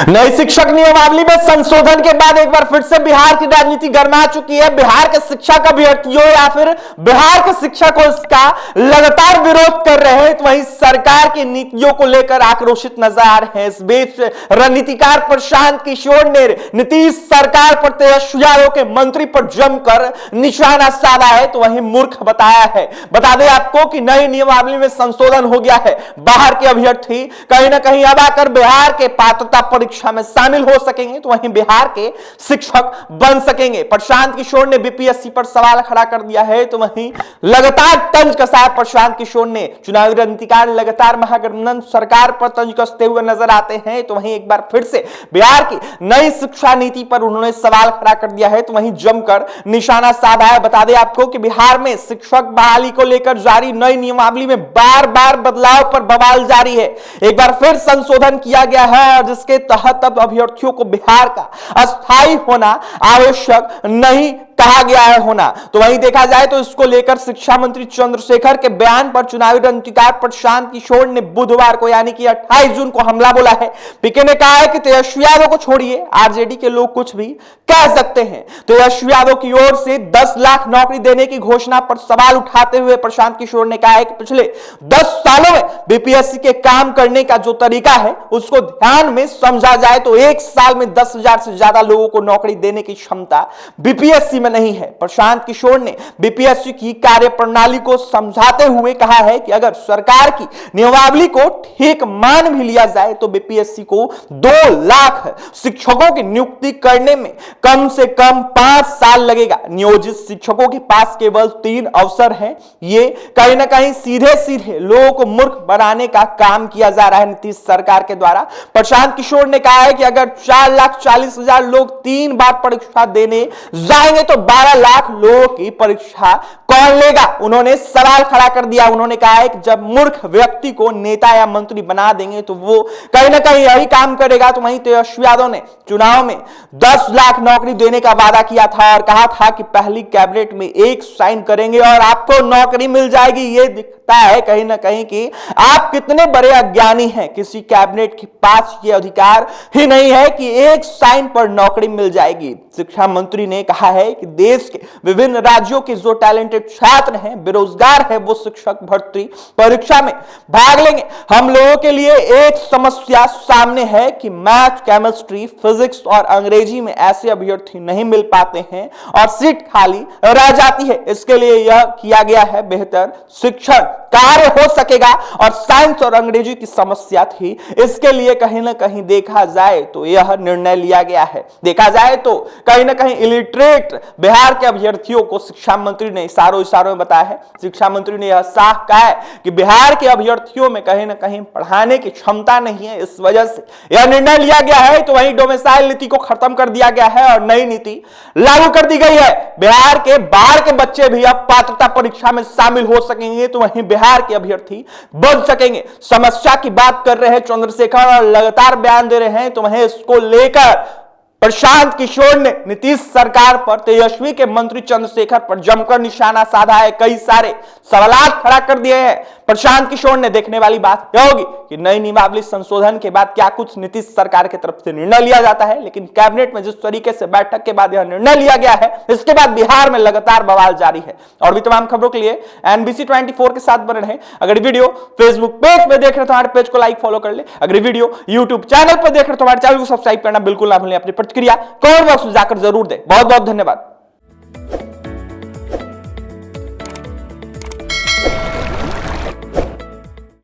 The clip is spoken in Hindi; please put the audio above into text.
नई शिक्षक नियमावली में संशोधन के बाद एक बार फिर से बिहार की राजनीति गर्मा चुकी है। बिहार के शिक्षक अभ्यर्थियों या फिर बिहार के शिक्षकों इसका लगातार विरोध कर रहे हैं, तो वहीं सरकार की नीतियों को लेकर आक्रोशित नजर आ रहे हैं। इस बीच रणनीतिकार प्रशांत किशोर ने नीतीश सरकार पर तेजस्वी यादव के मंत्री पर जमकर निशाना साधा है, तो वहीं मूर्ख बताया है। बता दें आपको कि नई नियमावली में संशोधन हो गया है। बाहर के अभ्यर्थी कहीं ना कहीं अब आकर बिहार के पात्रता परीक्षा में शामिल हो सकेंगे, तो वहीं बिहार के शिक्षक बन सकेंगे। प्रशांत किशोर ने बीपीएससी पर सवाल खड़ा कर दिया है, तो वहीं लगातार तंज कसा प्रशांत किशोर ने। चुनावी रणनीतिकार लगातार महागठबंधन सरकार पर तंज कसते हुए नजर आते हैं, तो वहीं एक बार फिर से बिहार की नई शिक्षा नीति पर उन्होंने सवाल खड़ा कर दिया है, तो वहीं जमकर निशाना साधा है। बता दें आपको कि बिहार में शिक्षक बहाली को लेकर जारी नई नियमावली में बार बार बदलाव पर बवाल जारी है। एक बार फिर संशोधन किया गया है और जिसके तहत अब अभ्यर्थियों को बिहार का अस्थायी होना आवश्यक नहीं कहा गया है होना। तो वहीं देखा जाए तो इसको लेकर शिक्षा मंत्री चंद्रशेखर के बयान पर चुनावी रणनीतिकार प्रशांत किशोर ने बुधवार को यानी कि 28 जून को हमला बोला है। पीके ने कहा है कि तेजस्वी यादव को छोड़िए, आरजेडी के लोग कुछ भी कह सकते हैं। तेजस्वी यादव की ओर से 10 लाख नौकरी देने की घोषणा पर सवाल उठाते हुए प्रशांत किशोर ने कहा है कि पिछले 10 सालों में बीपीएससी के काम करने का जो तरीका है उसको ध्यान में समझा जाए तो एक साल में 10,000 से ज्यादा लोगों को नौकरी देने की क्षमता बीपीएससी में नहीं है। प्रशांत किशोर ने बीपीएससी की कार्यप्रणाली को समझाते हुए कहा है कि अगर सरकार की नियमावली को ठीक मान भी लिया जाए तो बीपीएससी को 2 लाख शिक्षकों की नियुक्ति करने में कम से कम 5 साल लगेगा। नियोजित शिक्षकों के पास केवल 3 अवसर हैं। ये कहीं ना कहीं सीधे सीधे लोगों को मूर्ख बनाने का काम किया जा रहा है नीतीश सरकार के द्वारा। प्रशांत किशोर ने कहा है कि अगर 4,40,000 लोग 3 बार परीक्षा देने जाएंगे तो 12 लाख लोगों की परीक्षा कौन लेगा। उन्होंने सवाल खड़ा कर दिया। उन्होंने कहा है कि जब मूर्ख व्यक्ति को नेता या मंत्री बना देंगे तो वो कहीं ना कहीं यही काम करेगा। तो वहीं तेजस्वी यादव ने चुनाव में 10 लाख नौकरी देने का वादा किया था और कहा था कि पहली कैबिनेट में एक साइन करेंगे और आपको नौकरी मिल जाएगी। ये दिखता है कहीं ना कहीं कि आप कितने बड़े अज्ञानी हैं। किसी कैबिनेट के पास ये अधिकार ही नहीं है कि एक साइन पर नौकरी मिल जाएगी। शिक्षा मंत्री ने कहा है कि देश के विभिन्न राज्यों के जो टैलेंटेड छात्र हैं, बेरोजगार हैं, वो शिक्षक भर्ती परीक्षा में भाग लेंगे। हम लोगों के लिए एक समस्या सामने है कि मैथ, केमिस्ट्री, फिजिक्स और अंग्रेजी में ऐसे अभ्यर्थी नहीं मिल पाते हैं और सीट खाली रह जाती है। इसके लिए यह किया गया है बेहतर शिक्षण कार्य हो सकेगा और साइंस और अंग्रेजी की समस्या थी, इसके लिए कहीं ना कहीं देखा जाए तो यह निर्णय लिया गया है। देखा जाए तो कहीं ना कहीं इलिटरेट बिहार के अभ्यर्थियों को शिक्षा मंत्री ने इशारों में बताया है। शिक्षा मंत्री ने यह साफ कहा है कि बिहार के अभ्यर्थियों में कहीं ना कहीं पढ़ाने की क्षमता नहीं है, इस वजह से यह निर्णय लिया गया है। तो वहीं डोमिसाइल नीति को खत्म कर दिया गया है और नई नीति लागू कर दी गई है। बिहार के बाहर के बच्चे भी अब पात्रता परीक्षा में शामिल हो सकेंगे, तो वहीं बिहार के अभ्यर्थी बन सकेंगे। समस्या की बात कर रहे हैं चंद्रशेखर और लगातार बयान दे रहे हैं, तो वहीं इसको लेकर प्रशांत किशोर ने नीतीश सरकार पर तेजस्वी के मंत्री चंद्रशेखर पर जमकर निशाना साधा है। कई सारे सवाल खड़ा कर दिए हैं प्रशांत किशोर ने। देखने वाली बात यह होगी कि नई नियमावली संशोधन के बाद क्या कुछ नीतीश सरकार की तरफ से निर्णय लिया जाता है, लेकिन कैबिनेट में जिस तरीके से बैठक के बाद यह निर्णय लिया गया है, इसके बाद बिहार में लगातार बवाल जारी है। और भी तमाम खबरों के लिए NBC 24 के साथ बने रहें। अगर वीडियो फेसबुक पेज पे देख रहे तो हमारे पेज को लाइक फॉलो कर ले। अगर वीडियो यूट्यूब चैनल पर देख रहे तो हमारे चैनल को सब्सक्राइब करना बिल्कुल ना भूलें। अपनी प्रतिक्रिया कमेंट बॉक्स में जाकर जरूर दें। बहुत बहुत धन्यवाद।